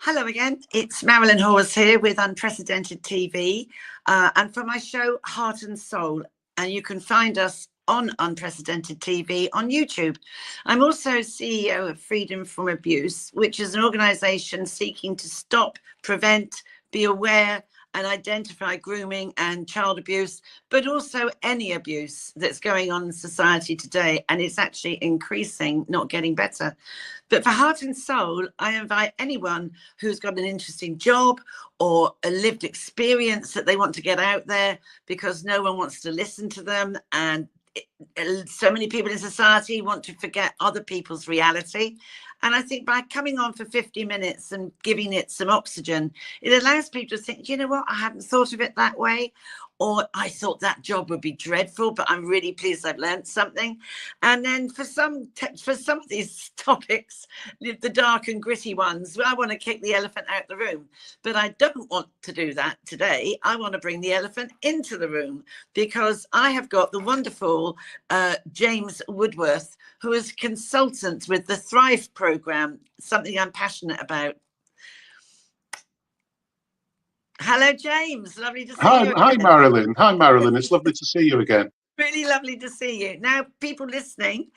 Hello again, it's Marilyn Hawes here with Unprecedented TV and for my show Heart and Soul, and you can find us on Unprecedented TV on YouTube. I'm also CEO of Freedom from Abuse, which is an organisation seeking to stop, prevent, be aware and identify grooming and child abuse, but also any abuse that's going on in society today. And it's actually increasing, not getting better. But for Heart and Soul, I invite anyone who's got an interesting job or a lived experience that they want to get out there because no one wants to listen to them. And so many people in society want to forget other people's reality. And I think by coming on for 50 minutes and giving it some oxygen, it allows people to think, you know what, I hadn't thought of it that way. Or I thought that job would be dreadful, but I'm really pleased I've learned something. And then for some of these topics, the dark and gritty ones, I want to kick the elephant out the room. But I don't want to do that today. I want to bring the elephant into the room because I have got the wonderful James Woodworth, who is consultant with the Thrive program, something I'm passionate about. Hello, James. Lovely to see you. Hi, Marilyn. Hi, Marilyn. It's lovely to see you again. Really lovely to see you. Now, people listening,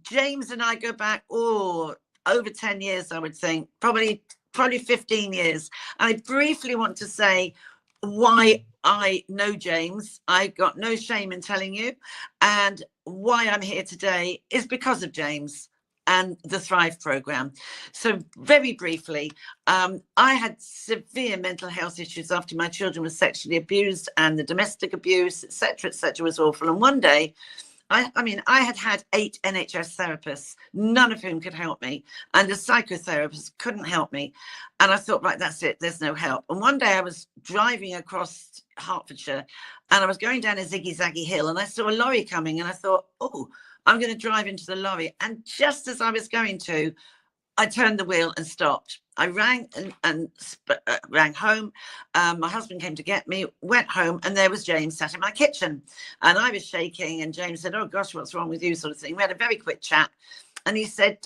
James and I go back, over 10 years, I would think, probably 15 years. And I briefly want to say why I know James. I got no shame in telling you. And why I'm here today is because of James and the Thrive program. So very briefly, I had severe mental health issues after my children were sexually abused, and the domestic abuse, etc., was awful. And one day, I had 8 NHS therapists, none of whom could help me, and a psychotherapist couldn't help me. And I thought, right, that's it, there's no help. And one day I was driving across Hertfordshire, and I was going down a ziggy-zaggy hill, and I saw a lorry coming, and I thought, I'm going to drive into the lorry. And just as I was going to, I turned the wheel and stopped. I rang and rang home. My husband came to get me, went home, and there was James sat in my kitchen. And I was shaking, and James said, oh, gosh, what's wrong with you, sort of thing. We had a very quick chat. And he said,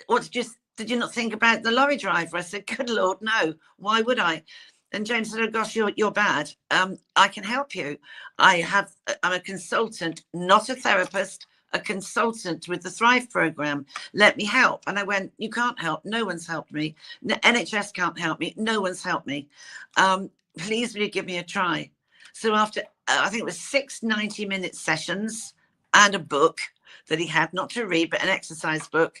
what did you not think about the lorry driver? I said, good Lord, no. Why would I? And James said, oh, gosh, you're bad. I can help you. I'm a consultant, not a therapist, a consultant with the Thrive program. Let me help. And I went, you can't help. No one's helped me. NHS can't help me. No one's helped me. Please will you give me a try? So after, I think it was 6 90-minute sessions and a book that he had, not to read, but an exercise book,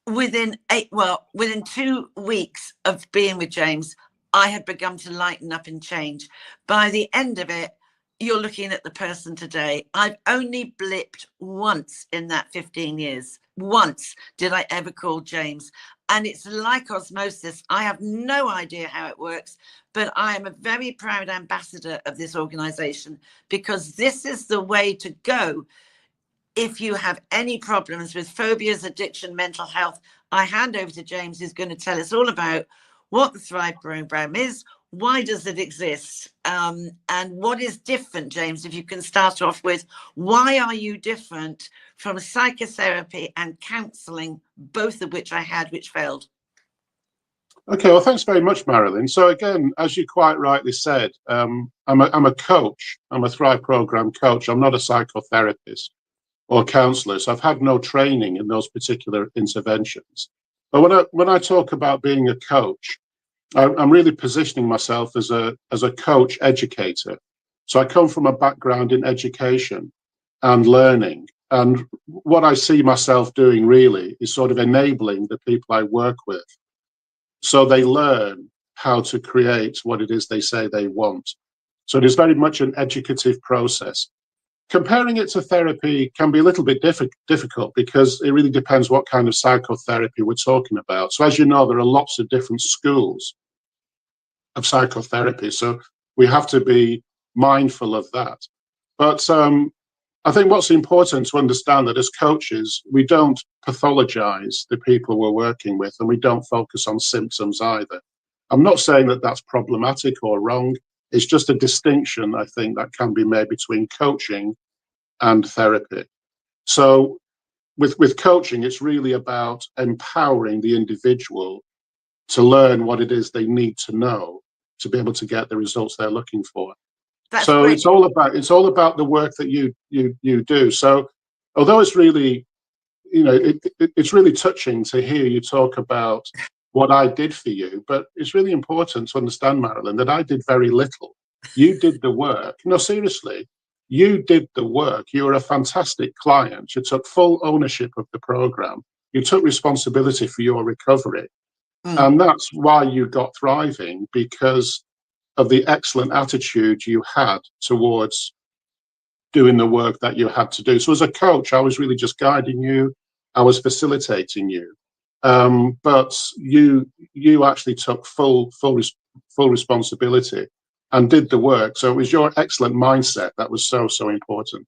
within 2 weeks of being with James, I had begun to lighten up and change. By the end of it, you're looking at the person today. I've only blipped once in that 15 years. Once did I ever call James. And it's like osmosis. I have no idea how it works, but I am a very proud ambassador of this organization because this is the way to go. If you have any problems with phobias, addiction, mental health, I hand over to James, who's going to tell us all about what the Thrive program is. Why does it exist? And what is different, James, if you can start off with, why are you different from psychotherapy and counselling, both of which I had, which failed? Okay, well, thanks very much, Marilyn. So again, as you quite rightly said, I'm a coach. I'm a Thrive program coach. I'm not a psychotherapist or counsellor. So I've had no training in those particular interventions. But when I talk about being a coach, I'm really positioning myself as a coach educator. So I come from a background in education and learning. And what I see myself doing really is sort of enabling the people I work with so they learn how to create what it is they say they want. So it is very much an educative process. Comparing it to therapy can be a little bit difficult because it really depends what kind of psychotherapy we're talking about. So as you know, there are lots of different schools of psychotherapy. So we have to be mindful of that. But I think what's important to understand that as coaches, we don't pathologize the people we're working with, and we don't focus on symptoms either. I'm not saying that that's problematic or wrong. It's just a distinction, I think, that can be made between coaching and therapy. So with coaching, it's really about empowering the individual to learn what it is they need to know to be able to get the results they're looking for. That's So great. it's all about the work that you do. So although it's really, it's really touching to hear you talk about what I did for you, but it's really important to understand, Marilyn, that I did very little. You did the work. No, seriously, you did the work. You were a fantastic client. You took full ownership of the program. You took responsibility for your recovery. Mm. And that's why you got thriving, because of the excellent attitude you had towards doing the work that you had to do. So as a coach, I was really just guiding you. I was facilitating you. But you actually took full responsibility and did the work. So it was your excellent mindset that was so important,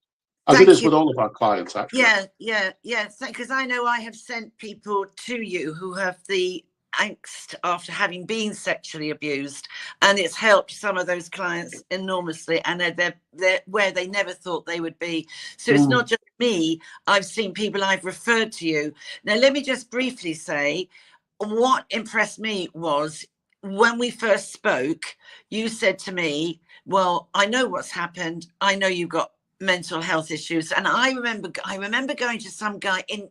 as it Thank is you. with all of our clients, actually. Yeah. Because I know I have sent people to you who have the angst after having been sexually abused, and it's helped some of those clients enormously, and they're where they never thought they would be. So it's not just me. I've seen people I've referred to you. Now, let me just briefly say what impressed me was when we first spoke, you said to me, well, I know what's happened. I know you've got mental health issues. And I remember going to some guy in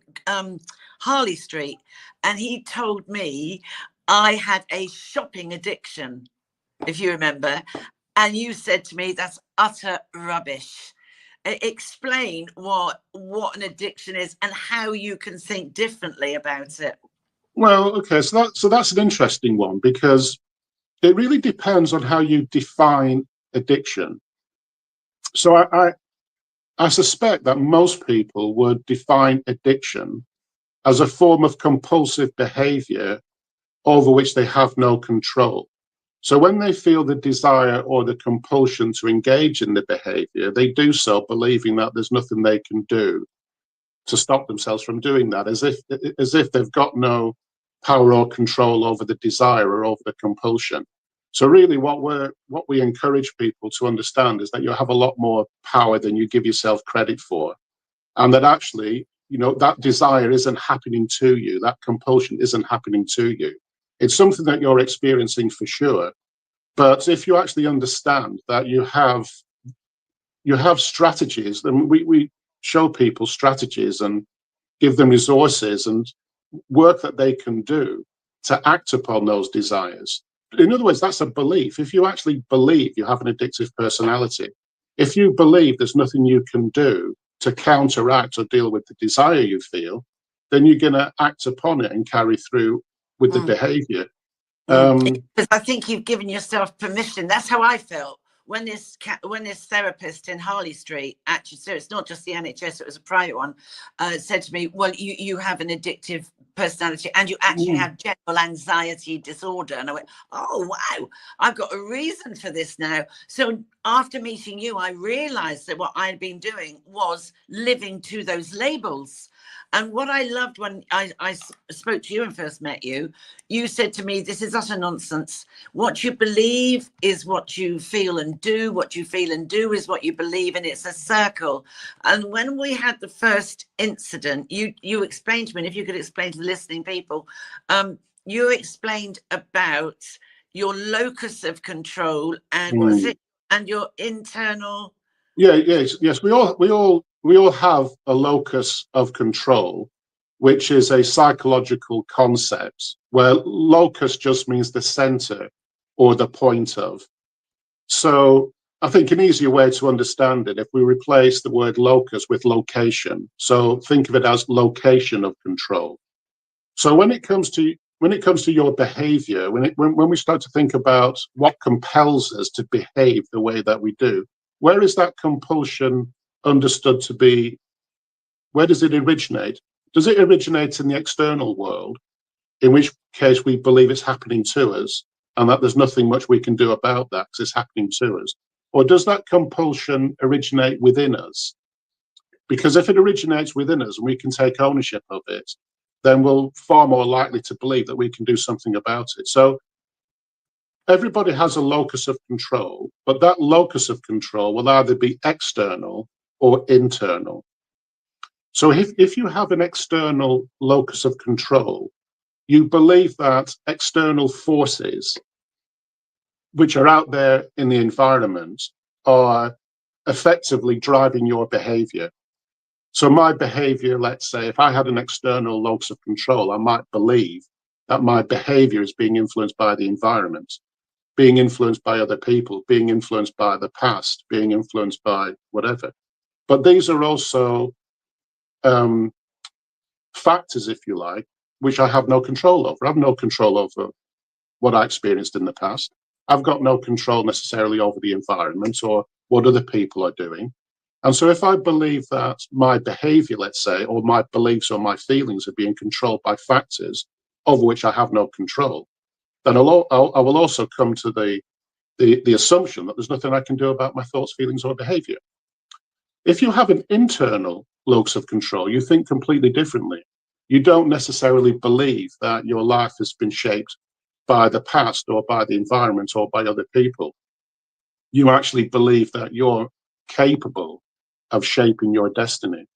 Harley Street, and he told me I had a shopping addiction, if you remember. And you said to me, that's utter rubbish. Explain what an addiction is and how you can think differently about it. Well, okay, so that's an interesting one, because it really depends on how you define addiction. So I suspect that most people would define addiction as a form of compulsive behavior over which they have no control. So when they feel the desire or the compulsion to engage in the behavior, they do so believing that there's nothing they can do to stop themselves from doing that, as if they've got no power or control over the desire or over the compulsion. So really what we encourage people to understand is that you have a lot more power than you give yourself credit for, and that actually, that desire isn't happening to you, that compulsion isn't happening to you. It's something that you're experiencing for sure. But if you actually understand that you have strategies, then we show people strategies and give them resources and work that they can do to act upon those desires. In other words, that's a belief. If you actually believe you have an addictive personality, if you believe there's nothing you can do to counteract or deal with the desire you feel, then you're going to act upon it and carry through with the behavior. Because I think you've given yourself permission. That's how I felt when this therapist in Harley Street, actually, so it's not just the NHS, it was a private one, said to me, well, you have an addictive personality and you actually have general anxiety disorder. And I went, oh, wow, I've got a reason for this now. So after meeting you, I realized that what I'd been doing was living to those labels. And what I loved when I spoke to you and first met you, you said to me, this is utter nonsense. What you believe is what you feel and do. What you feel and do is what you believe. And it's a circle. And when we had the first incident, you explained to me, and if you could explain to the listening people, you explained about your locus of control and what is it? And your internal. Yes. We all have a locus of control, which is a psychological concept where locus just means the center or the point of. So I think an easier way to understand it, if we replace the word locus with location, so think of it as location of control. So when it comes to your behavior, when we start to think about what compels us to behave the way that we do, where is that compulsion understood to be? Where does it originate? Does it originate in the external world, in which case we believe it's happening to us and that there's nothing much we can do about that because it's happening to us? Or does that compulsion originate within us? Because if it originates within us and we can take ownership of it, then we're far more likely to believe that we can do something about it. So everybody has a locus of control, but that locus of control will either be external or internal. So if you have an external locus of control, you believe that external forces which are out there in the environment are effectively driving your behavior. So my behavior, let's say, if I had an external locus of control, I might believe that my behavior is being influenced by the environment, being influenced by other people, being influenced by the past, being influenced by whatever. But these are also factors, if you like, which I have no control over. I have no control over what I experienced in the past. I've got no control necessarily over the environment or what other people are doing. And so if I believe that my behavior, let's say, or my beliefs or my feelings are being controlled by factors over which I have no control, then I will also come to the assumption that there's nothing I can do about my thoughts, feelings, or behavior. If you have an internal locus of control, you think completely differently. You don't necessarily believe that your life has been shaped by the past or by the environment or by other people. You actually believe that you're capable of shaping your destiny,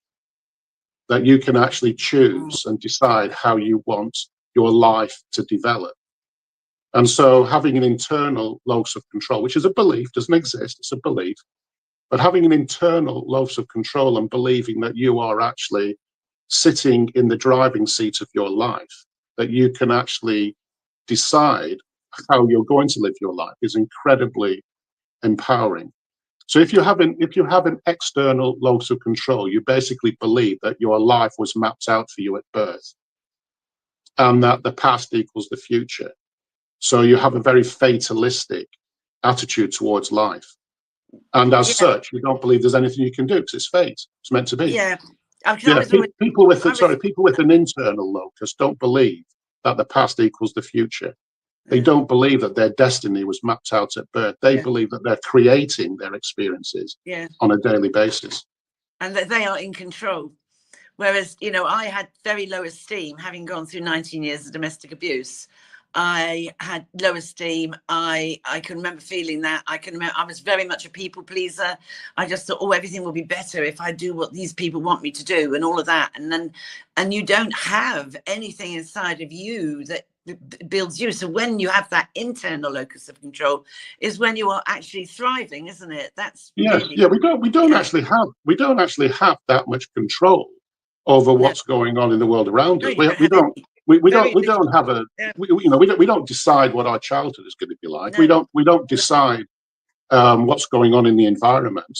that you can actually choose and decide how you want your life to develop. And so having an internal locus of control, which is a belief, doesn't exist, it's a belief, but having an internal locus of control and believing that you are actually sitting in the driving seat of your life, that you can actually decide how you're going to live your life is incredibly empowering. So if you have an external locus of control, you basically believe that your life was mapped out for you at birth and that the past equals the future. So you have a very fatalistic attitude towards life. And as such, you don't believe there's anything you can do because it's fate. It's meant to be. Yeah. People with an internal locus don't believe that the past equals the future. They don't believe that their destiny was mapped out at birth. They believe that they're creating their experiences on a daily basis. And that they are in control. Whereas, you know, I had very low esteem, having gone through 19 years of domestic abuse. I had low esteem. I can remember feeling that. I was very much a people pleaser. I just thought, oh, everything will be better if I do what these people want me to do and all of that. And you don't have anything inside of you that builds you. So when you have that internal locus of control is when you are actually thriving, isn't it? That's really, we don't actually have that much control over what's going on in the world around us. We don't decide what our childhood is going to be like. No. We don't decide what's going on in the environment.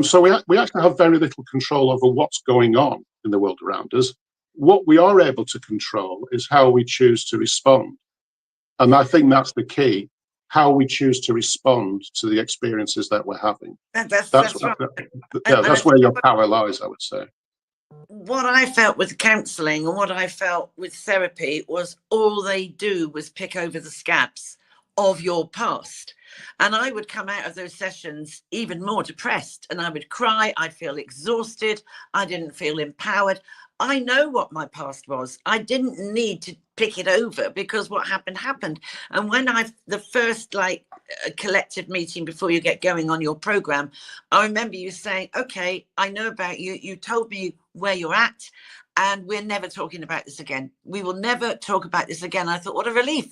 So we actually have very little control over what's going on in the world around us. What we are able to control is how we choose to respond. And I think that's the key, how we choose to respond to the experiences that we're having. That's right. That's where your power lies, I would say. What I felt with counselling and what I felt with therapy was all they do was pick over the scabs of your past. And I would come out of those sessions even more depressed, and I would cry. I'd feel exhausted. I didn't feel empowered. I know what my past was. I didn't need to pick it over because what happened. And when the first collective meeting before you get going on your program, I remember you saying, okay, I know about you. You told me where you're at, and we're never talking about this again. We will never talk about this again. I thought, what a relief.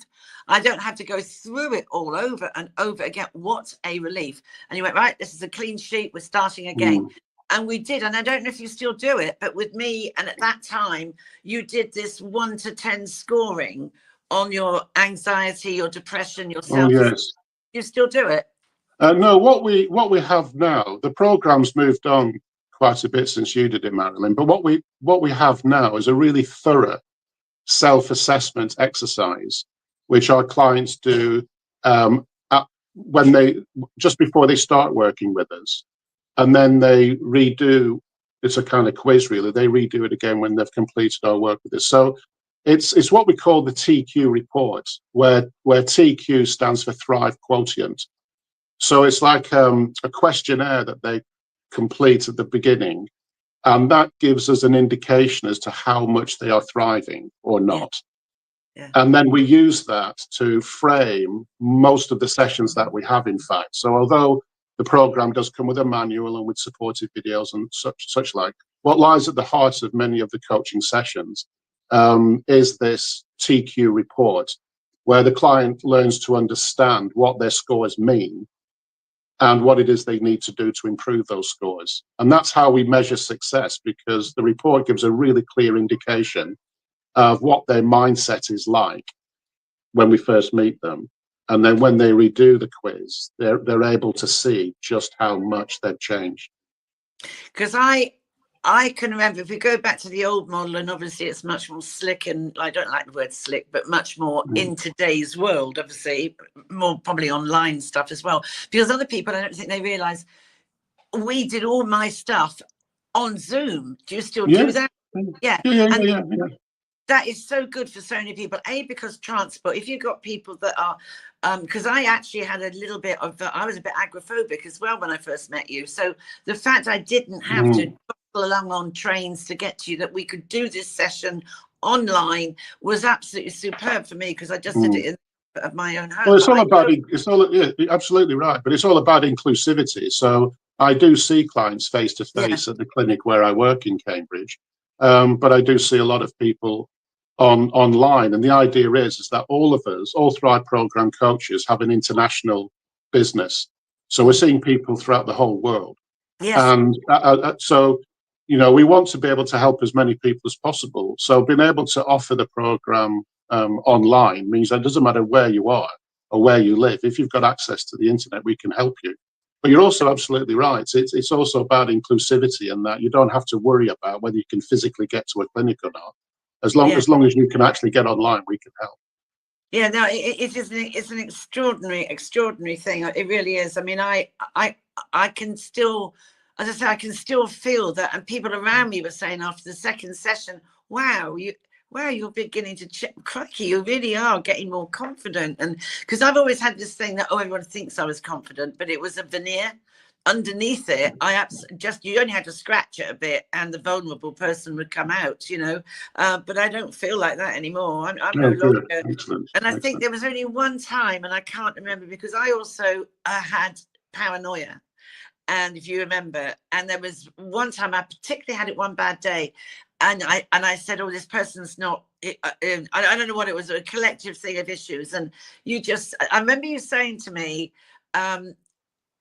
I don't have to go through it all over and over again. What a relief. And you went, right, this is a clean sheet. We're starting again. And we did. And I don't know if you still do it, but with me, and at that time, you did this 1 to 10 scoring on your anxiety, your depression, your self. Oh, yes. You still do it? No, what we have now, the program's moved on quite a bit since you did it, Marilyn. But what we have now is a really thorough self-assessment exercise, which our clients do just before they start working with us. And then they redo, it's a kind of quiz really, they redo it again when they've completed our work with us. So it's what we call the TQ report, where TQ stands for Thrive Quotient. So it's like a questionnaire that they complete at the beginning, and that gives us an indication as to how much they are thriving or not. Yeah. And then we use that to frame most of the sessions that we have, in fact. So although the program does come with a manual and with supportive videos and such like, what lies at the heart of many of the coaching sessions is this TQ report, where the client learns to understand what their scores mean and what it is they need to do to improve those scores. And that's how we measure success, because the report gives a really clear indication of what their mindset is like when we first meet them. And then when they redo the quiz, they're able to see just how much they've changed. Because I can remember, if we go back to the old model, and obviously it's much more slick, and I don't like the word slick, but much more in today's world, obviously, more probably online stuff as well. Because other people, I don't think they realise, we did all my stuff on Zoom. Do you still do that? Yeah. Yeah. That is so good for so many people. Because transport, if you've got people that are, because I actually had a little bit of, I was a bit agoraphobic as well when I first met you. So the fact I didn't have to travel along on trains to get to you, that we could do this session online, was absolutely superb for me, because I just did it in of my own home. Well, it's all about, you're absolutely right, but it's all about inclusivity. So I do see clients face to face at the clinic where I work in Cambridge, but I do see a lot of people online, and the idea is that all of us, all Thrive program coaches, have an international business. So we're seeing people throughout the whole world. And so, we want to be able to help as many people as possible. So being able to offer the program online means that it doesn't matter where you are or where you live. If you've got access to the internet, we can help you. But you're also absolutely right. It's also about inclusivity, and that you don't have to worry about whether you can physically get to a clinic or not. As long as you can actually get online, we can help. Yeah, no, it's an extraordinary thing. It really is. I mean, I can still, as I say, I can still feel that, and people around me were saying after the second session, wow, you're beginning to check, crikey, you really are getting more confident. And because I've always had this thing that, everyone thinks I was confident, but it was a veneer. Underneath it, you only had to scratch it a bit and the vulnerable person would come out, but I don't feel like that anymore. I'm no longer. And I think there was only one time, and I can't remember, because I also had paranoia. And if you remember, and there was one time I particularly had it one bad day, and I said, this person's not, I don't know what it was, a collective thing of issues. And I remember you saying to me,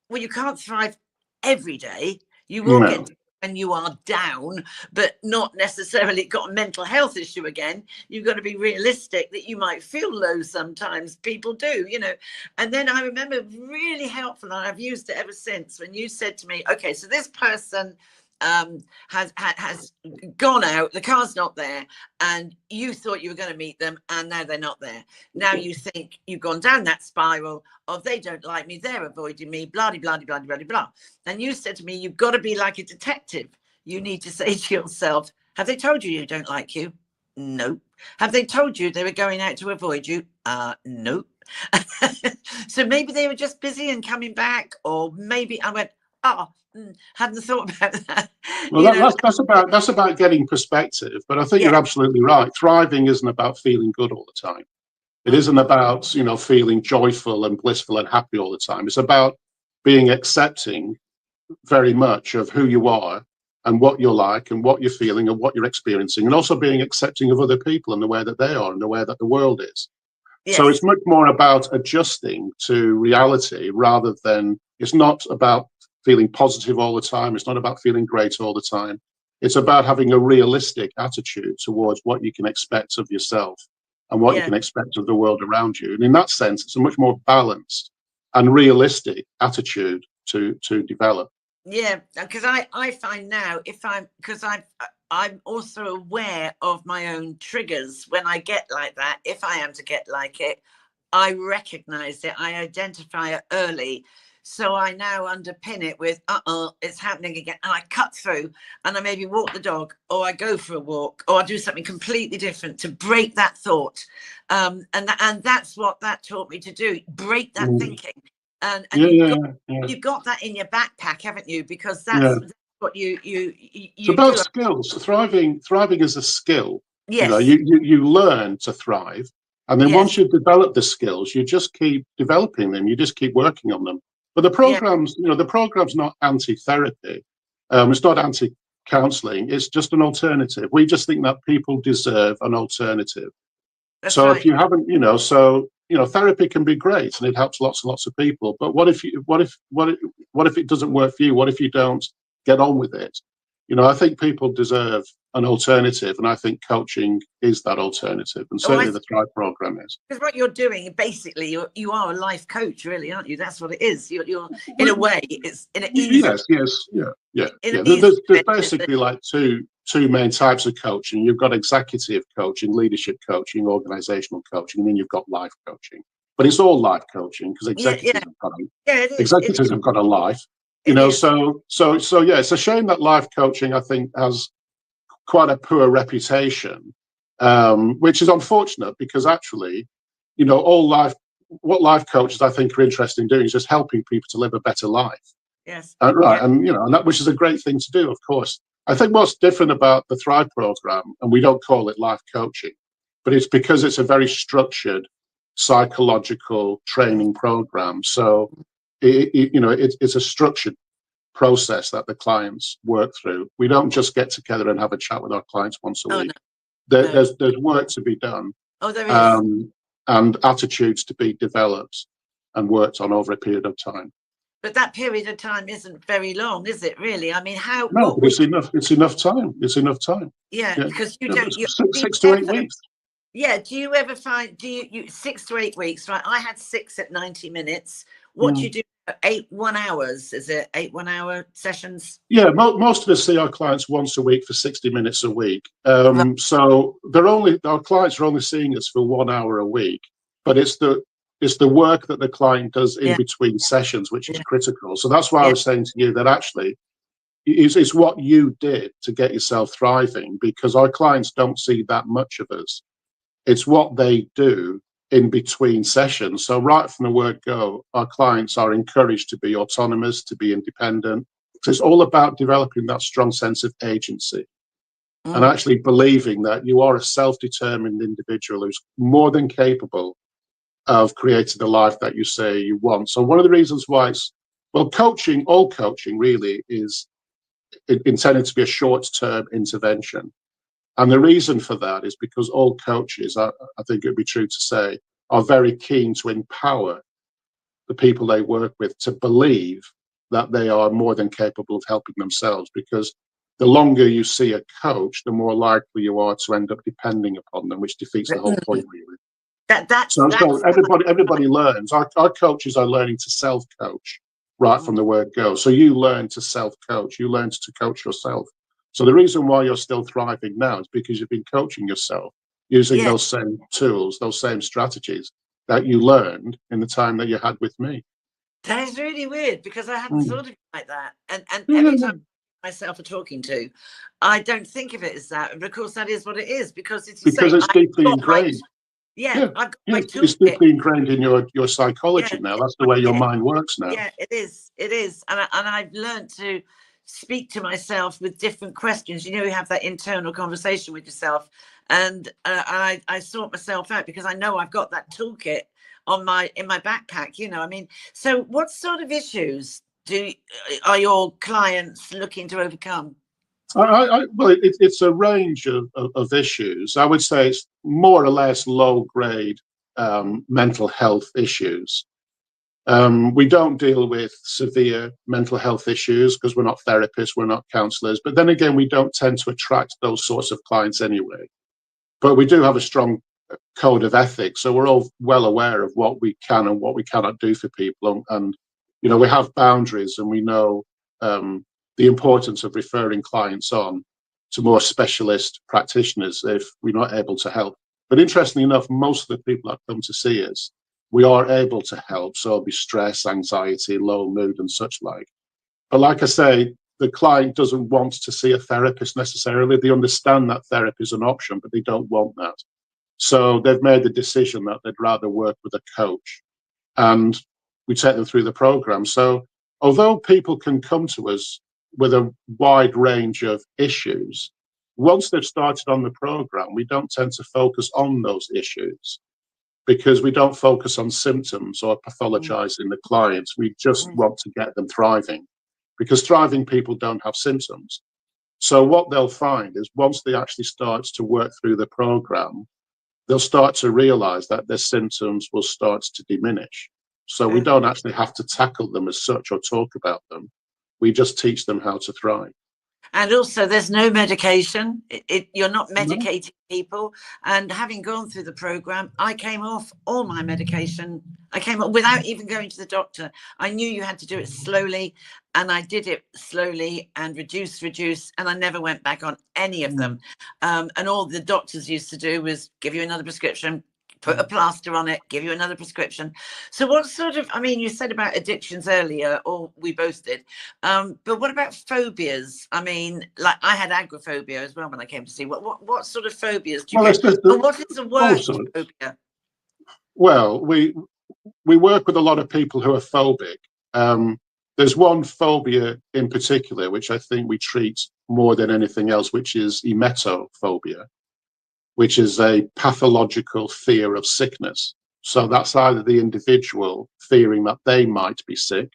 well, you can't thrive every day. You will get when you are down, but not necessarily got a mental health issue again. You've got to be realistic that you might feel low sometimes. People do, And then I remember, really helpful, and I've used it ever since, when you said to me, okay, so this person has gone out, the car's not there, and you thought you were going to meet them, and now they're not there. Now you think you've gone down that spiral of, they don't like me, they're avoiding me, blah, blah, blah, blah, blah, blah. And you said to me, you've got to be like a detective. You need to say to yourself, have they told you don't like you? No. Have they told you they were going out to avoid you? No. So maybe they were just busy and coming back, or maybe I went, hadn't thought about that. Well, that's about getting perspective. But I think you're absolutely right. Thriving isn't about feeling good all the time. It isn't about feeling joyful and blissful and happy all the time. It's about being accepting very much of who you are and what you're like and what you're feeling and what you're experiencing, and also being accepting of other people and the way that they are and the way that the world is. So it's much more about adjusting to reality, rather than, it's not about feeling positive all the time. It's not about feeling great all the time. It's about having a realistic attitude towards what you can expect of yourself and what you can expect of the world around you. And in that sense, it's a much more balanced and realistic attitude to develop. Yeah, because I find now, I'm also aware of my own triggers when I get like that. If I am to get like it, I recognize it, I identify it early. So I now underpin it with, it's happening again. And I cut through, and I maybe walk the dog, or I go for a walk, or I do something completely different to break that thought. And that's what that taught me to do, break that thinking. And you've got that in your backpack, haven't you? Because that's what you it's about skills. Thriving is a skill. Yes. You learn to thrive. And then once you've developed the skills, you just keep developing them. You just keep working on them. But the program's, the program's not anti-therapy. It's not counselling. It's just an alternative. We just think that people deserve an alternative. That's So right. if you haven't, therapy can be great and it helps lots and lots of people. But what if it doesn't work for you? What if you don't get on with it? I think people deserve an alternative, and I think coaching is that alternative, and certainly the Thrive program is. Because what you're doing, basically, you are a life coach, really, aren't you? That's what it is. You're in a way, it's in an easy. Yeah. There's basically like two main types of coaching. You've got executive coaching, leadership coaching, organizational coaching, and then you've got life coaching. But it's all life coaching because executives have got a life. So it's a shame that life coaching, I think, has quite a poor reputation, which is unfortunate because actually, what life coaches I think are interested in doing is just helping people to live a better life. Yes. Right. Yeah. And that, which is a great thing to do, of course. I think what's different about the Thrive program, and we don't call it life coaching, but it's because it's a very structured psychological training program. So it's a structured process that the clients work through. We don't just get together and have a chat with our clients once a week. No. There's work to be done. Oh, there is. And attitudes to be developed and worked on over a period of time. But that period of time isn't very long, is it? Really? I mean, how? No, but it's enough. It's enough time. It's enough time. Yeah, because you don't. 6 to 8 weeks. Yeah. Do you ever find? Do you 6 to 8 weeks? Right. I had 6 at 90 minutes. What do you do? 8 1 hours? Is it 8 1 hour sessions? Yeah, most of us see our clients once a week for 60 minutes a week. So our clients are only seeing us for 1 hour a week, but it's the work that the client does in between sessions which is critical. So that's why I was saying to you that actually it's what you did to get yourself thriving, because our clients don't see that much of us. It's what they do in between sessions. So right from the word go, our clients are encouraged to be autonomous, to be independent. So it's all about developing that strong sense of agency and actually believing that you are a self-determined individual who's more than capable of creating the life that you say you want. So one of the reasons why all coaching really is intended to be a short-term intervention. And the reason for that is because all coaches, I think it would be true to say, are very keen to empower the people they work with to believe that they are more than capable of helping themselves. Because the longer you see a coach, the more likely you are to end up depending upon them, which defeats the whole point, really. So everybody learns. Our coaches are learning to self-coach right from the word go. So you learn to self-coach. You learn to coach yourself. So the reason why you're still thriving now is because you've been coaching yourself using those same tools, those same strategies that you learned in the time that you had with me. That is really weird because I hadn't thought of it like that. And every time myself are talking to, I don't think of it as that. But of course, that is what it is because it's deeply ingrained. I've got it's deeply ingrained in your psychology now. That's the way your mind works now. Yeah, it is. And I've learned to speak to myself with different questions. You have that internal conversation with yourself, and I sort myself out because I know I've got that toolkit in my backpack. I mean, so what sort of issues are your clients looking to overcome? Well, it's a range of issues. I would say it's more or less low-grade mental health issues. We don't deal with severe mental health issues because we're not therapists, we're not counselors. But then again, we don't tend to attract those sorts of clients anyway. But we do have a strong code of ethics, so we're all well aware of what we can and what we cannot do for people. And we have boundaries, and we know the importance of referring clients on to more specialist practitioners if we're not able to help. But interestingly enough, most of the people that come to see us, we are able to help. So it'll be stress, anxiety, low mood, and such like. But like I say, the client doesn't want to see a therapist necessarily. They understand that therapy is an option, but they don't want that. So they've made the decision that they'd rather work with a coach. And we take them through the program. So although people can come to us with a wide range of issues, once they've started on the program, we don't tend to focus on those issues because we don't focus on symptoms or pathologizing the clients. We just want to get them thriving, because thriving people don't have symptoms. So what they'll find is once they actually start to work through the program, they'll start to realize that their symptoms will start to diminish. So we don't actually have to tackle them as such or talk about them. We just teach them how to thrive. And also, there's no medication. You're not No. medicating people. And having gone through the program, I came off all my medication. I came off without even going to the doctor. I knew you had to do it slowly, and I did it slowly and reduce, and I never went back on any of them. And all the doctors used to do was give you another prescription, put a plaster on it, give you another prescription. So what sort of, I mean, you said about addictions earlier, or we both did, but what about phobias? I mean, like I had agoraphobia as well when I came to see. What sort of phobias do you get? And what is the worst phobia? Well, we work with a lot of people who are phobic. There's one phobia in particular, which I think we treat more than anything else, which is emetophobia, which is a pathological fear of sickness. So that's either the individual fearing that they might be sick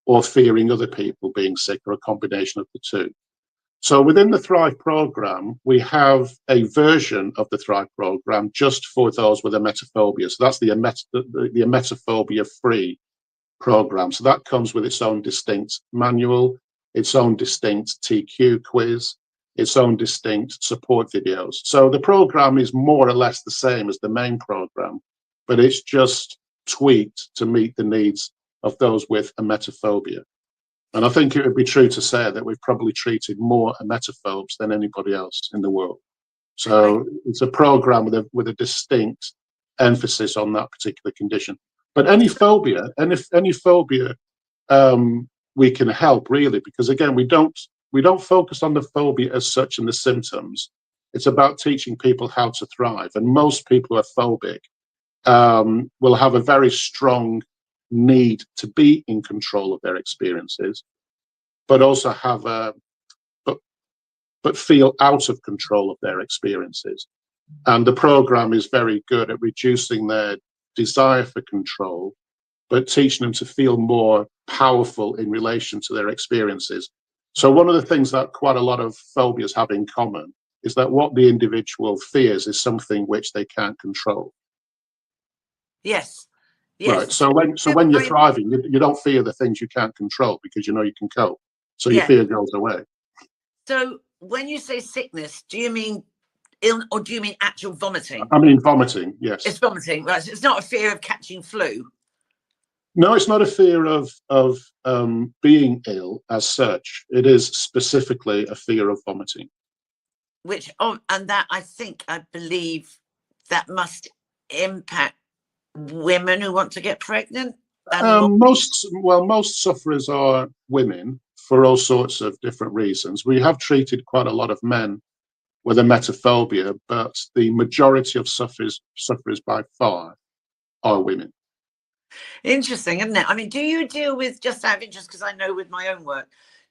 or fearing other people being sick, or a combination of the two. So within the Thrive program, we have a version of the Thrive program just for those with emetophobia. So that's the emetophobia-free program. So that comes with its own distinct manual, its own distinct TQ quiz, its own distinct support videos. So the program is more or less the same as the main program, but it's just tweaked to meet the needs of those with emetophobia. And I think it would be true to say that we've probably treated more emetophobes than anybody else in the world. So it's a program with a distinct emphasis on that particular condition. But any phobia, we can help really, because again, we don't focus on the phobia as such and the symptoms. It's about teaching people how to thrive. And most people who are phobic will have a very strong need to be in control of their experiences, but also have but feel out of control of their experiences. And the program is very good at reducing their desire for control, but teaching them to feel more powerful in relation to their experiences. So one of the things that quite a lot of phobias have in common is that what the individual fears is something which they can't control. Yes. Yes. Right. So when you're thriving, you don't fear the things you can't control because you know you can cope. So your fear goes away. So when you say sickness, do you mean ill, or do you mean actual vomiting? I mean vomiting, yes. It's vomiting, right? So it's not a fear of catching flu. No, it's not a fear of being ill as such. It is specifically a fear of vomiting. Which, and that I believe that must impact women who want to get pregnant. Most sufferers are women for all sorts of different reasons. We have treated quite a lot of men with emetophobia, but the majority of sufferers by far are women. Interesting, isn't it? I mean, do you deal with, just out of interest, because I know with my own work,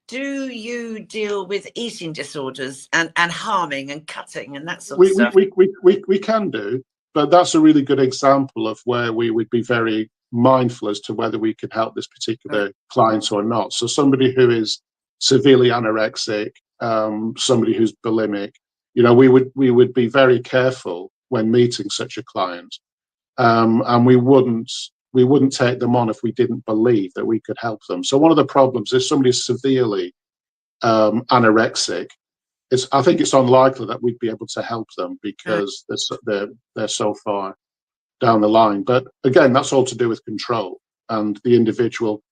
do you deal with eating disorders and harming and cutting and that sort of stuff? We can do, but that's a really good example of where we would be very mindful as to whether we could help this particular client or not. So somebody who is severely anorexic, somebody who's bulimic, we would be very careful when meeting such a client, and we wouldn't take them on if we didn't believe that we could help them. So one of the problems is somebody's severely anorexic. I think it's unlikely that we'd be able to help them because they're so far down the line. But again, that's all to do with control and the individual,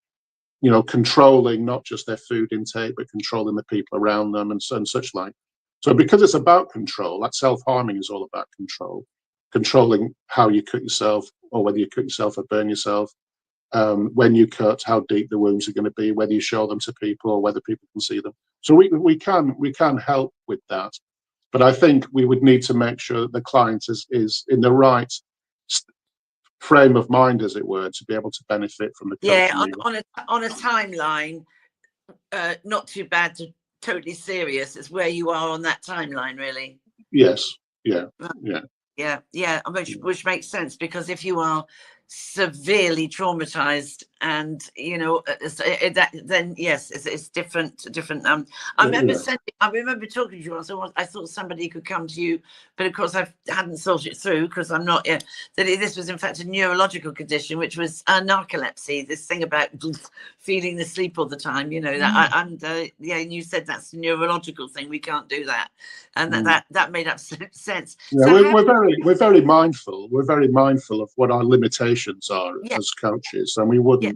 controlling not just their food intake, but controlling the people around them and such like. So because it's about control, like self-harming is all about control, controlling how you cut yourself, or whether you cut yourself or burn yourself, when you cut, how deep the wounds are going to be, whether you show them to people or whether people can see them. So we can help with that, but I think we would need to make sure that the client is in the right frame of mind, as it were, to be able to benefit from the coaching. On a timeline, not too bad to totally serious. It's where you are on that timeline, really. Yes. Yeah. Which makes sense, because if you are severely traumatized and then yes, it's different. I remember talking to you. I thought somebody could come to you, but of course I hadn't thought it through because I'm not. That this was in fact a neurological condition, which was narcolepsy. This thing about feeling asleep all the time. And you said that's a neurological thing. We can't do that, and that made absolute sense. Yeah, so we're very mindful. We're very mindful of what our limitations are as coaches, and we wouldn't.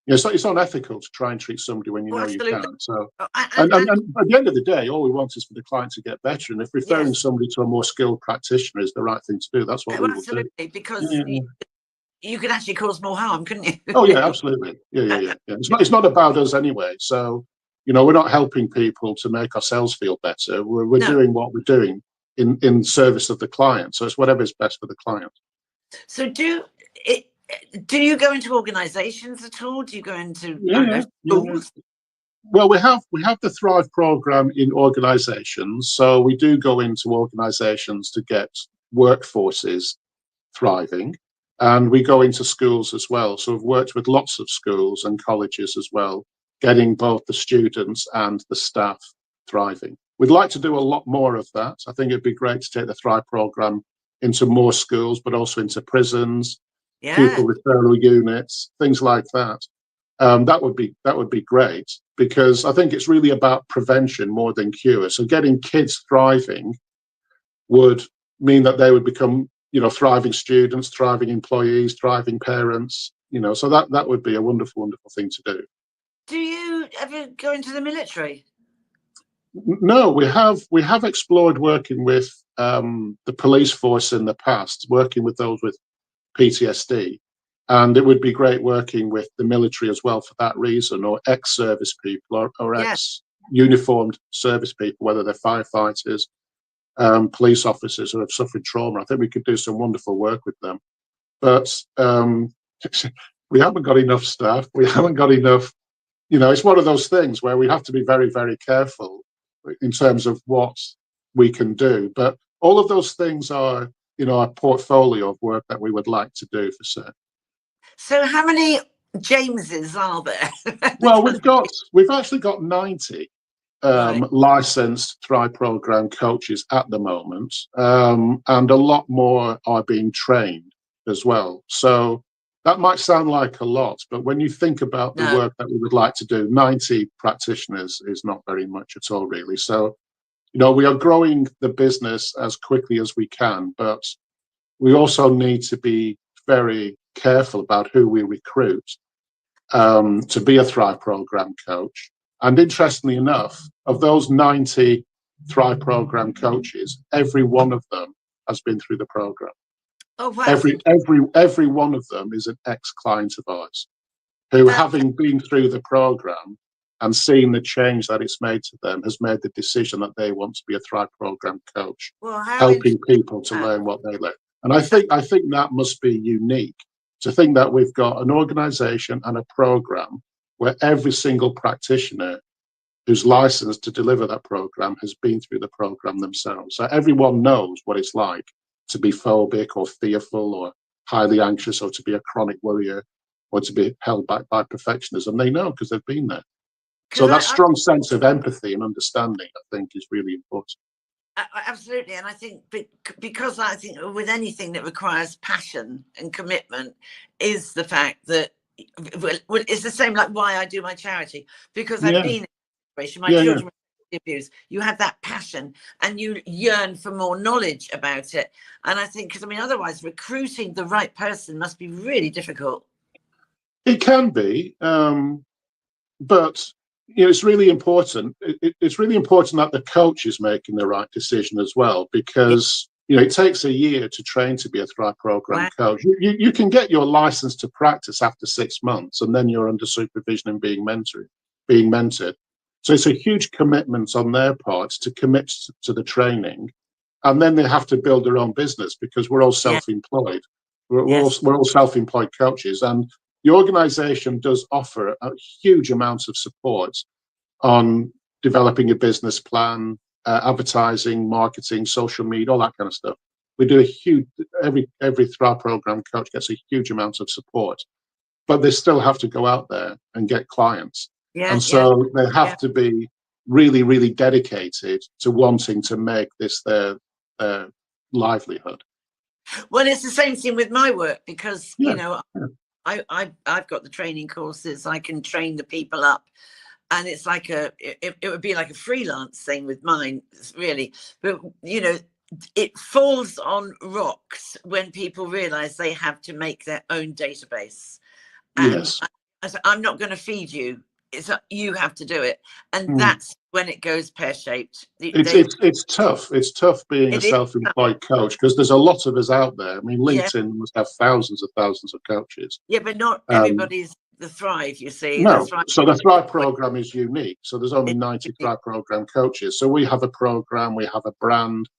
It's unethical to try and treat somebody when you know you can't. So, and at the end of the day, all we want is for the client to get better. And if referring somebody to a more skilled practitioner is the right thing to do, that's what we will do. Because you could actually cause more harm, couldn't you? Oh yeah, absolutely. Yeah. It's not about us anyway. So, we're not helping people to make ourselves feel better. We're doing what we're doing in service of the client. So it's whatever's best for the client. So do you go into organizations at all? Do you go into schools? Well, we have the Thrive program in organizations. So we do go into organizations to get workforces thriving. And we go into schools as well. So we've worked with lots of schools and colleges as well, getting both the students and the staff thriving. We'd like to do a lot more of that. I think it'd be great to take the Thrive program into more schools, but also into prisons, pupil referral units, things like that. That would be great, because I think it's really about prevention more than cure. So getting kids thriving would mean that they would become thriving students, thriving employees, thriving parents, so that would be a wonderful, wonderful thing to do. Do you ever go into the military? No, we have explored working with the police force in the past, working with those with PTSD. And it would be great working with the military as well for that reason, or ex-service people or ex-uniformed service people, whether they're firefighters, police officers who have suffered trauma. I think we could do some wonderful work with them. But we haven't got enough staff. We haven't got enough, it's one of those things where we have to be very, very careful in terms of what we can do. But all of those things are, a portfolio of work that we would like to do for certain. So how many Jameses are there? Well, we've actually got 90 licensed Thrive program coaches at the moment, and a lot more are being trained as well. So that might sound like a lot, but when you think about the work that we would like to do, 90 practitioners is not very much at all, really. So, we are growing the business as quickly as we can, but we also need to be very careful about who we recruit to be a Thrive program coach. And interestingly enough, of those 90 Thrive program coaches, every one of them has been through the program. Oh wow! Every one of them is an ex-client of ours, who, having been through the program and seen the change that it's made to them, has made the decision that they want to be a Thrive program coach, helping people to learn what they learn. And I think that must be unique, to think that we've got an organization and a program where every single practitioner who's licensed to deliver that program has been through the program themselves. So everyone knows what it's like to be phobic or fearful or highly anxious, or to be a chronic worrier, or to be held back by perfectionism. They know because they've been there. So that strong sense of empathy and understanding, I think, is really important. Absolutely. And I think because I think with anything that requires passion and commitment is the fact that it's the same like why I do my charity, because I've been in a situation, my children were abused. You have that passion and you yearn for more knowledge about it. And I think, because otherwise recruiting the right person must be really difficult. It can be, but it's really important. It's really important that the coach is making the right decision as well, because it takes a year to train to be a Thrive program coach. You can get your license to practice after 6 months, and then you're under supervision and being mentored. So it's a huge commitment on their part to commit to the training, and then they have to build their own business, because we're all self-employed. We're all self-employed coaches, and the organization does offer a huge amount of support on developing a business plan, advertising, marketing, social media, all that kind of stuff. We do a huge, every Thrive program coach gets a huge amount of support. but they still have to go out there and get clients. Yeah, And yeah, so they have yeah. to be really, really dedicated to wanting to make this their livelihood. Well, it's the same thing with my work, because, Yeah, you know, I've got the training courses. I can train the people up, and it's like it would be like a freelance thing with mine, really. But, you know, it falls on rocks when people realize they have to make their own database. And yes. I said, I'm not going to feed you. You have to do it. And Mm. that's when it goes pear-shaped. It's tough. It's tough being a It is. self-employed coach, because there's a lot of us out there. I mean, Yeah, LinkedIn must have thousands of coaches. yeah, but not everybody's the Thrive, you see. The No, Thrive. so the Thrive program is unique. So there's only It's 90 unique. Thrive program coaches. So we have a program, we have a brand.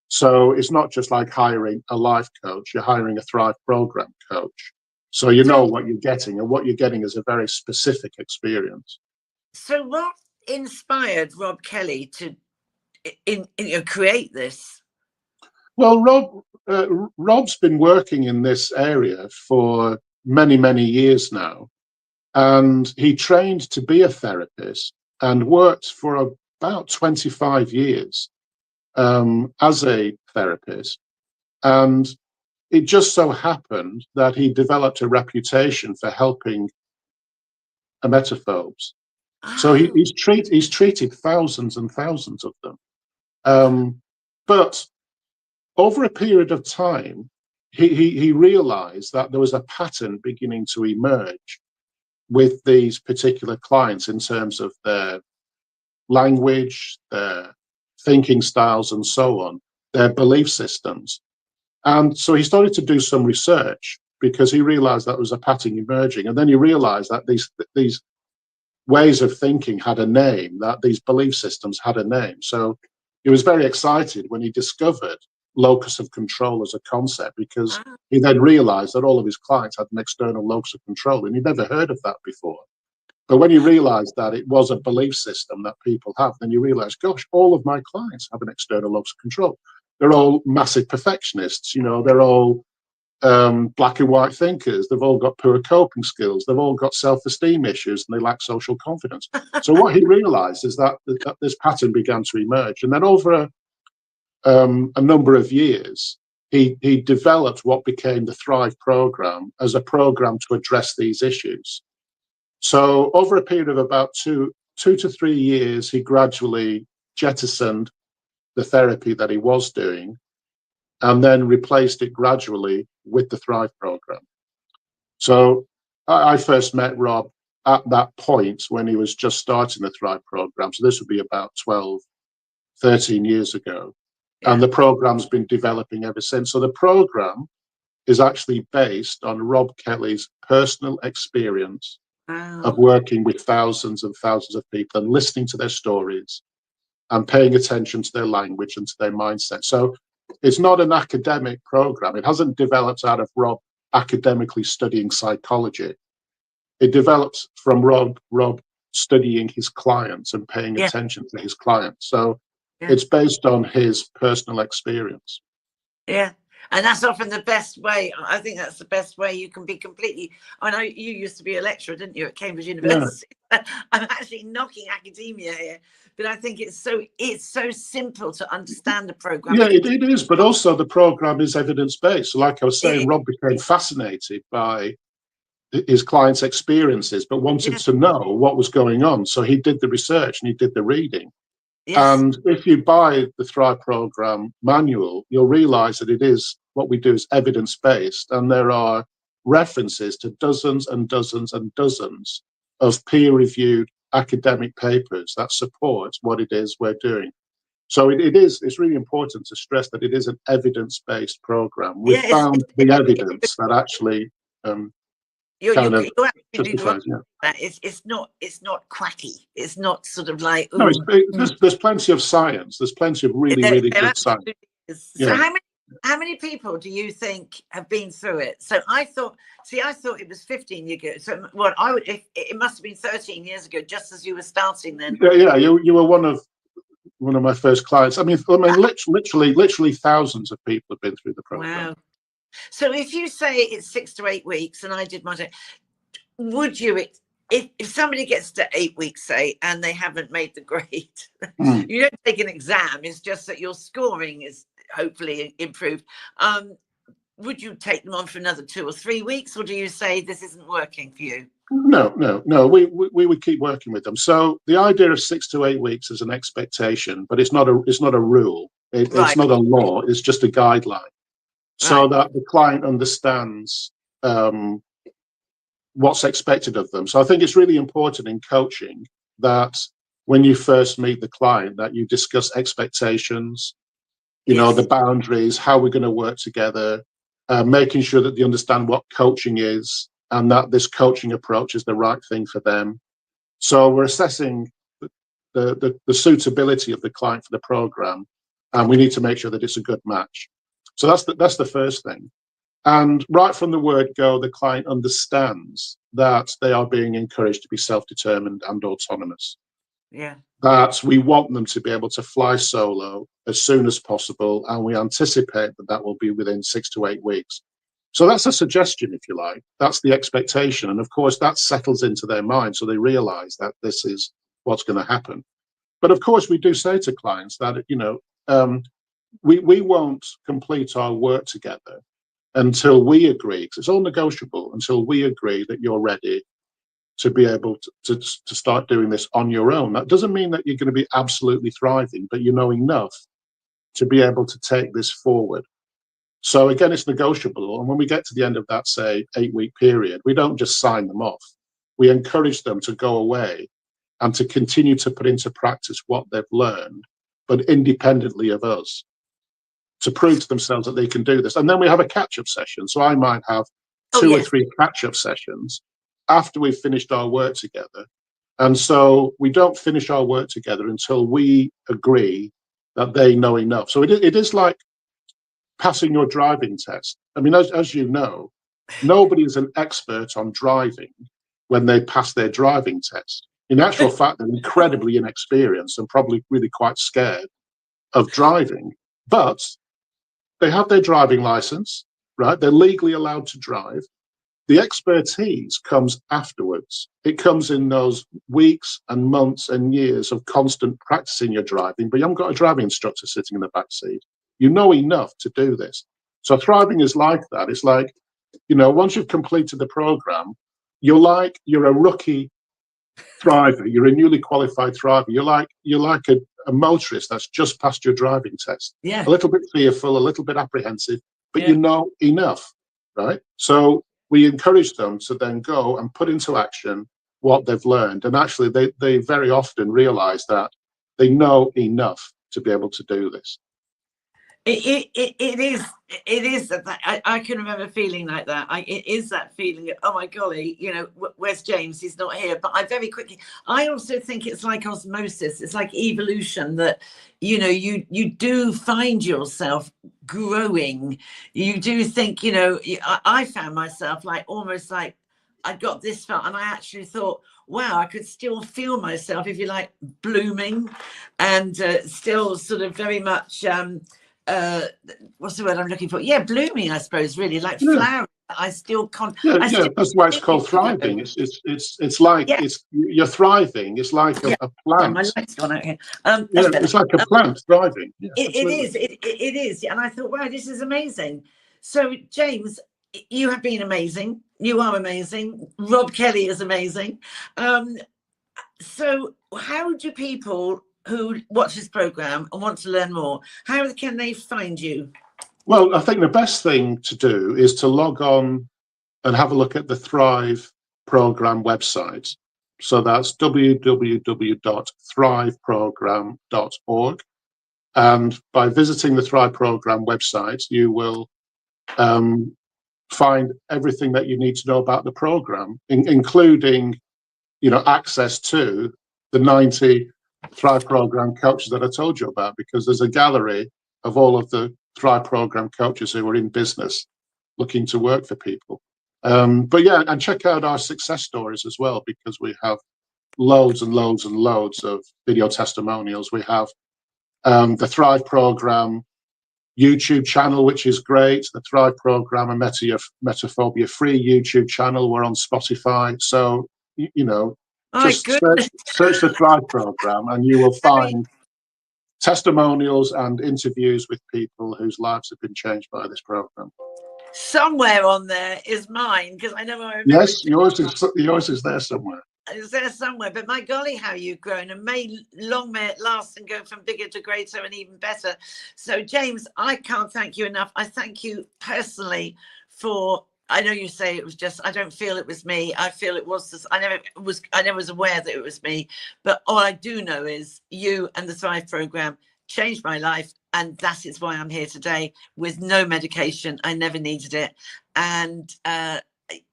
So it's not just like hiring a life coach, you're hiring a Thrive program coach. So you know So, what you're getting, and what you're getting is a very specific experience. so what inspired Rob Kelly to create this? Well, Rob's been working in this area for many, many years now. And he trained to be a therapist and worked for about 25 years as a therapist. And it just so happened that he developed a reputation for helping emetophobes. So Oh, he's treated thousands and thousands of them. But over a period of time, he realized that there was a pattern beginning to emerge with these particular clients in terms of their language, their thinking styles, and so on, their belief systems. And so he started to do some research, because he realized that there was a pattern emerging. And then he realized that these ways of thinking had a name, that these belief systems had a name. So he was very excited when he discovered locus of control as a concept, because oh, he then realized that all of his clients had an external locus of control, and he'd never heard of that before. But when you realize that it was a belief system that people have, then you realize, gosh, all of my clients have an external locus of control. They're all massive perfectionists, you know, they're all black and white thinkers. They've all got poor coping skills. They've all got self-esteem issues, and they lack social confidence. So what he realized is that this pattern began to emerge. And then over a number of years, he developed what became the Thrive program as a program to address these issues. So over a period of about two to 3 years, he gradually jettisoned the therapy that he was doing, and then replaced it gradually with the Thrive program. So I first met Rob at that point when he was just starting the Thrive program. So this would be about 12, 13 years ago. yeah. And the program's been developing ever since. So the program is actually based on Rob Kelly's personal experience of Wow. working with thousands and thousands of people and listening to their stories and paying attention to their language and to their mindset. So it's not an academic program. It hasn't developed out of Rob academically studying psychology. It develops from Rob studying his clients and paying Yeah, attention to his clients. So yeah, it's based on his personal experience. yeah. And that's often the best way. I think that's the best way you can be completely. I know you used to be a lecturer, didn't you, at Cambridge Yeah, University? I'm actually knocking academia here, but I think it's so simple to understand the program. yeah, it is. But also the program is evidence-based. So like I was saying, It, Rob became fascinated by his clients' experiences, but wanted yeah, to know what was going on. So he did the research and he did the reading. yes, And if you buy the Thrive program manual, you'll realize that it is what we do is evidence-based, and there are references to dozens and dozens and dozens of peer-reviewed academic papers that support what it is we're doing. So it's really important to stress that it is an evidence-based program. We've yeah. found the evidence that actually kind of You're absolutely right. justifies, yeah. That it's not quacky. It's not sort of like, No, oh, there's plenty of science. There's plenty of really, there, really there good science. absolutely is. So Yeah. how many people do you think have been through it? So I thought it was 15 years ago. So what I would, if it must have been 13 years ago, just as you were starting then. Yeah, you were one of my first clients. I mean, literally thousands of people have been through the program. Wow. So if you say it's 6 to 8 weeks, and I did my day, would you, if somebody gets to 8 weeks, say, and they haven't made the grade, you don't take an exam, it's just that your scoring is hopefully improved. Would you take them on for another 2 or 3 weeks, or do you say this isn't working for you? No. We would keep working with them. So the idea of 6 to 8 weeks is an expectation, but it's not a rule. It's not a law. It's just a guideline, so that the client understands what's expected of them. So I think it's really important in coaching that when you first meet the client, that you discuss expectations, you know, the boundaries, how we're going to work together, making sure that they understand what coaching is and that this coaching approach is the right thing for them. So we're assessing the suitability of the client for the program, and we need to make sure that it's a good match. So that's the first thing. And right from the word go, the client understands that they are being encouraged to be self-determined and autonomous. Yeah. That we want them to be able to fly solo as soon as possible, and we anticipate that that will be within 6 to 8 weeks. So that's a suggestion, if you like. That's the expectation, and of course that settles into their mind, so they realize that this is what's going to happen. But of course we do say to clients that, you know, we won't complete our work together until we agree, because it's all negotiable, until we agree that you're ready to be able to start doing this on your own. That doesn't mean that you're going to be absolutely thriving, but you know enough to be able to take this forward. So again, it's negotiable. And when we get to the end of that, say, 8-week period, we don't just sign them off. We encourage them to go away and to continue to put into practice what they've learned, but independently of us, to prove to themselves that they can do this. And then we have a catch-up session. So I might have 2 or 3 catch-up sessions after we've finished our work together. And so we don't finish our work together until we agree that they know enough. So it is like passing your driving test. I mean, as you know, nobody is an expert on driving when they pass their driving test. In actual fact, they're incredibly inexperienced and probably really quite scared of driving. But they have their driving license, right? They're legally allowed to drive. The expertise comes afterwards. It comes in those weeks and months and years of constant practicing your driving, but you haven't got a driving instructor sitting in the back seat. You know enough to do this. So thriving is like that. It's like, you know, once you've completed the program, you're a rookie thriver. You're a newly qualified thriver. You're like a motorist that's just passed your driving test. Yeah. A little bit fearful, a little bit apprehensive, but you know enough, right? So we encourage them to then go and put into action what they've learned. And actually, they very often realize that they know enough to be able to do this. It is that I can remember feeling like that. It is that feeling of, oh my golly, you know, where's James? He's not here. But I also think it's like osmosis. It's like evolution, that, you know, you do find yourself growing. You do think, you know, I found myself like almost like I got this far and I actually thought, wow, I could still feel myself, if you like, blooming and still sort of very much what's the word I'm looking for? Yeah, blooming, I suppose, really, like flowering. I still can't. That's why it's called thriving. It's like you're thriving. It's like a plant. My light's gone out here. It's like a plant thriving. Yeah, it is. And I thought, wow, this is amazing. So, James, you have been amazing. You are amazing. Rob Kelly is amazing. So, how do people who watch this program and want to learn more, how can they find you? Well, I think the best thing to do is to log on and have a look at the Thrive program website. So that's www.thriveprogram.org. And by visiting the Thrive program website, you will find everything that you need to know about the program, including, you know, access to the 90 Thrive program coaches that I told you about, because there's a gallery of all of the Thrive program coaches who are in business looking to work for people. But yeah, and check out our success stories as well, because we have loads and loads and loads of video testimonials. We have the Thrive program YouTube channel, which is great. The Thrive program, a metaphobia free YouTube channel. We're on Spotify. So, you know, My just goodness. search the Thrive program and you will find testimonials and interviews with people whose lives have been changed by this program. Somewhere on there is mine, because I know I remember. Yes, yours is there somewhere. It's there somewhere, but my golly, how you've grown, and may it last and go from bigger to greater and even better. So James, I can't thank you enough. I thank you personally for, I know you say it was just, I don't feel it was me. I feel it was this, I never was aware that it was me, but all I do know is you and the Thrive program changed my life, and that is why I'm here today with no medication. I never needed it. And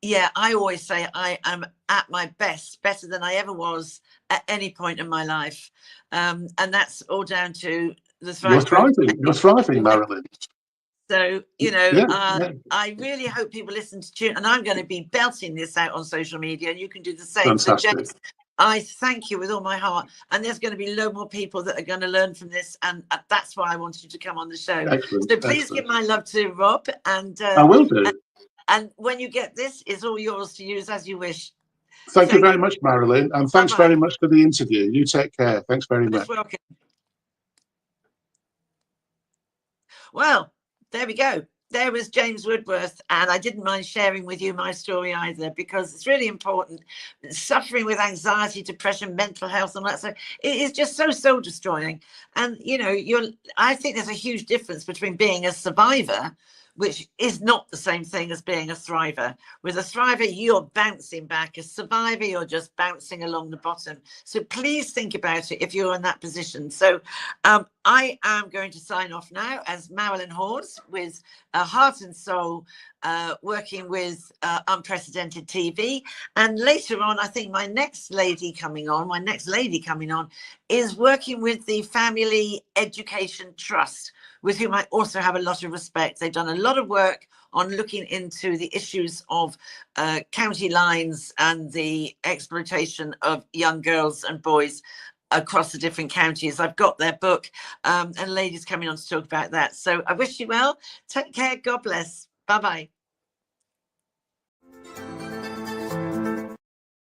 yeah, I always say I am at my best, better than I ever was at any point in my life. And that's all down to the Thrive program. You're thriving, Marilyn. So, you know, I really hope people listen to tune, and I'm going to be belting this out on social media, and you can do the same. Fantastic. So James, I thank you with all my heart, and there's going to be a lot more people that are going to learn from this, and that's why I wanted you to come on the show. Excellent, so please give my love to Rob, and I will do. And when you get this, it's all yours to use as you wish. Thank you very much, Marilyn, and thanks very much for the interview. You take care. Thanks very much. Welcome. Well, there we go. There was James Woodworth, and I didn't mind sharing with you my story either, because it's really important. Suffering with anxiety, depression, mental health, and that, so it is just so soul destroying. And you know, I think there's a huge difference between being a survivor, which is not the same thing as being a thriver. With a thriver, you're bouncing back. A survivor, you're just bouncing along the bottom. So please think about it if you're in that position. So I am going to sign off now as Marilyn Hawes with Heart and Soul, working with Unprecedented TV. And later on, I think my next lady coming on is working with the Family Education Trust, with whom I also have a lot of respect. They've done a lot of work on looking into the issues of county lines and the exploitation of young girls and boys across the different counties. I've got their book, and ladies coming on to talk about that. So I wish you well. Take care. God bless. Bye-bye.